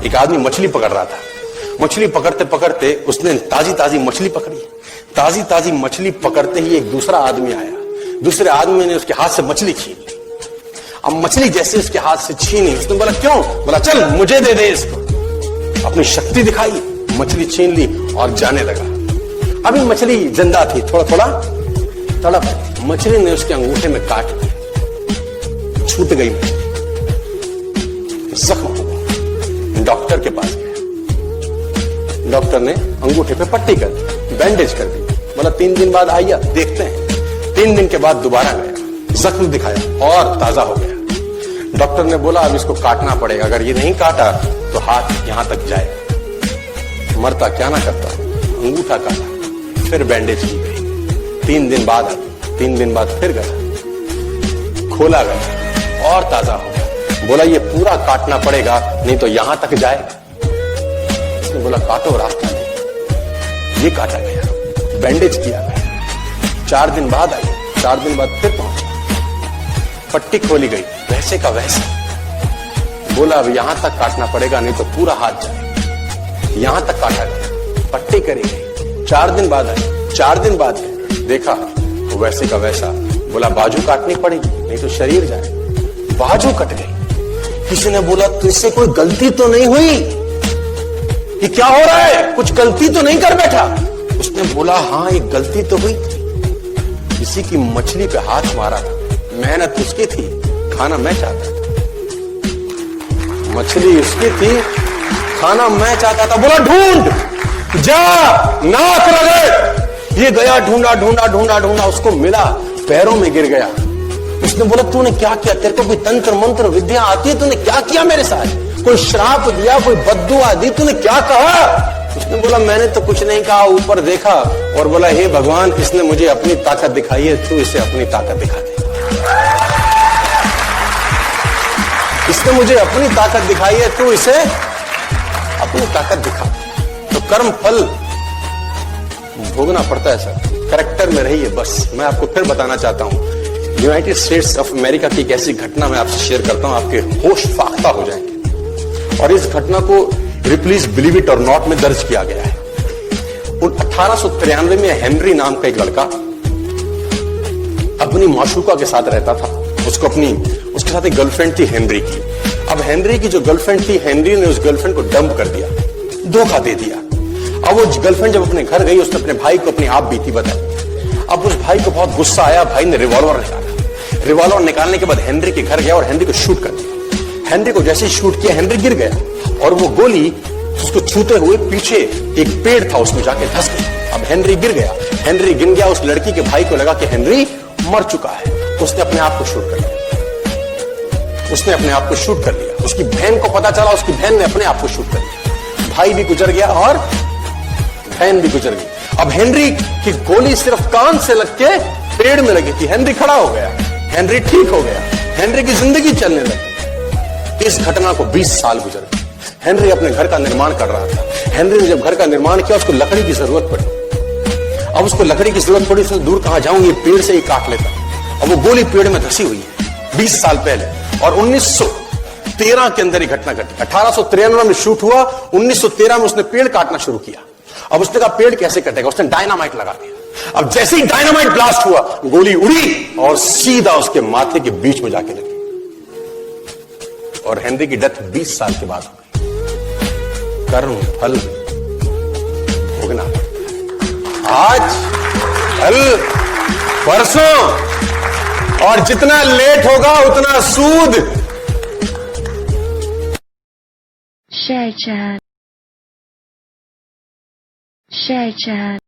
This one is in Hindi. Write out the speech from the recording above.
एक आदमी मछली पकड़ रहा था। मछली पकड़ते पकड़ते उसने ताजी ताजी मछली पकड़ी। ताजी ताजी मछली पकड़ते ही एक दूसरा आदमी आया। दूसरे आदमी ने उसके हाथ से मछली छीन ली। अब मछली जैसे उसके हाथ से छीनी, उसने बोला क्यों? बोला चल मुझे दे दे इसको। अपनी शक्ति दिखाई, मछली छीन ली और जाने लगा। अभी मछली जिंदा थी, थोड़ा थोड़ा तड़प। मछली ने उसके अंगूठे में काट दिया, छूट गई, जख्म हुआ। डॉक्टर के पास गया। डॉक्टर ने अंगूठे पे पट्टी कर दी, बैंडेज कर दी। बोला 3 दिन बाद आइए देखते हैं। 3 दिन के बाद दोबारा गया, जख्म दिखाया और ताजा हो गया। डॉक्टर ने बोला अब इसको काटना पड़ेगा, अगर ये नहीं काटा तो हाथ यहां तक जाएगा। मरता क्या ना करता, अंगूठा काटा, फिर बैंडेज की गई। 3 दिन बाद आया, 3 दिन बाद फिर गया, खोला गया और ताजा हो गया। बोला ये पूरा काटना पड़ेगा नहीं तो यहां तक जाएगा। उसने बोला काटो, रास्ता नहीं। ये काटा गया, बैंडेज किया गया। 4 दिन बाद आई, 4 दिन बाद फिर पहुंचा, पट्टी खोली गई, वैसे का वैसे। बोला अब यहां तक काटना पड़ेगा नहीं तो पूरा हाथ जाए। यहां तक काटा गया, पट्टी करी गई। 4 दिन बाद आई, 4 दिन बाद देखा तो वैसे का वैसा। बोला बाजू काटनी पड़ेगी नहीं तो शरीर जाए। बाजू कट गई। किसी ने बोला तुझसे कोई गलती तो नहीं हुई? ये क्या हो रहा है? कुछ गलती तो नहीं कर बैठा? उसने बोला हाँ एक गलती तो हुई थी। किसी की मछली पे हाथ मारा था, मेहनत उसकी थी, खाना मैं चाहता था। मछली उसकी थी, खाना मैं चाहता था। बोला ढूंढ, जा, नाक रगड़। ये गया, ढूंढा ढूंढा ढूंढा ढूंढा, उसको मिला, पैरों में गिर गया। उसने बोला तूने क्या किया? तेरे को कोई तंत्र मंत्र विद्या आती है? तूने क्या किया मेरे साथ? कोई श्राप दिया, कोई बद्दुआ दी? तूने क्या कहा? उसने बोला मैंने तो कुछ नहीं कहा, ऊपर देखा और बोला हे भगवान इसने मुझे अपनी ताकत दिखाई है, तू इसे अपनी ताकत दिखा दे। इसने मुझे अपनी ताकत दिखाई है, तू इसे अपनी ताकत दिखा। तो कर्म फल भोगना पड़ता है सर, कैरेक्टर में रहिए बस। मैं आपको फिर बताना चाहता हूं, यूनाइटेड स्टेट्स ऑफ अमेरिका की एक ऐसी घटना मैं आपसे शेयर करता हूं, आपके होश फाख्ता हो जाएंगे। और इस घटना को प्लीज बिलीव इट और नॉट में दर्ज किया गया है। 1893 में हेनरी नाम का एक लड़का अपनी माशूका के साथ रहता था। उसके साथ एक गर्लफ्रेंड थी हेनरी की। अब हेनरी की जो गर्लफ्रेंड थी, हेनरी ने उस गर्लफ्रेंड को डंप कर दिया, धोखा दे दिया। अब वो गर्लफ्रेंड जब अपने घर गई, उसने अपने भाई को अपनी आप बीती बताई। अब उस भाई को बहुत गुस्सा आया, भाई ने रिवॉल्वर निकाला। रिवॉल्वर निकालने के बाद हेनरी के घर गया और हेनरी को शूट कर दिया। हेनरी को जैसे ही शूट किया, हेनरी गिर गया और वो गोली उसको छूते हुए पीछे एक पेड़ था उसमें जाके धंस गई। अब हेनरी गिर गया, हेनरी गिर गया। उस लड़की के भाई को लगा कि हेनरी मर चुका है, उसने अपने आप को शूट कर लिया। उसने अपने आप को शूट कर लिया। उसकी बहन को पता चला, उसकी बहन ने अपने आप को शूट कर लिया। भाई भी गुजर गया और बहन भी गुजर गई। अब हेनरी की गोली सिर्फ कान से लग के पेड़ में लगी थी। हेनरी खड़ा हो गया, हेनरी ठीक हो गया, हेनरी की जिंदगी चलने लगी। इस घटना को 20 साल गुजर गए। हेनरी अपने घर का निर्माण कर रहा था। हेनरी ने जब घर का निर्माण किया, उसको लकड़ी की जरूरत पड़ी। अब उसको लकड़ी की जरूरत पड़ी, उसने दूर कहां जाऊं, ये पेड़ से ही काट लेता। अब वो गोली पेड़ में धसी हुई है 20 साल पहले। और 1913 के अंदर ही घटना घटी। 1893 में शूट हुआ, 1913 में उसने पेड़ काटना शुरू किया। अब उसने कहा पेड़ कैसे कटेगा, उसने डायनामाइट लगा दिया। अब जैसे ही डायनामाइट ब्लास्ट हुआ, गोली उड़ी और सीधा उसके माथे के बीच में जाके लगी और हेनरी की डेथ 20 साल के बाद हो गई। कर्म फल भोगना, आज कल परसों, और जितना लेट होगा उतना सूद। Share chat.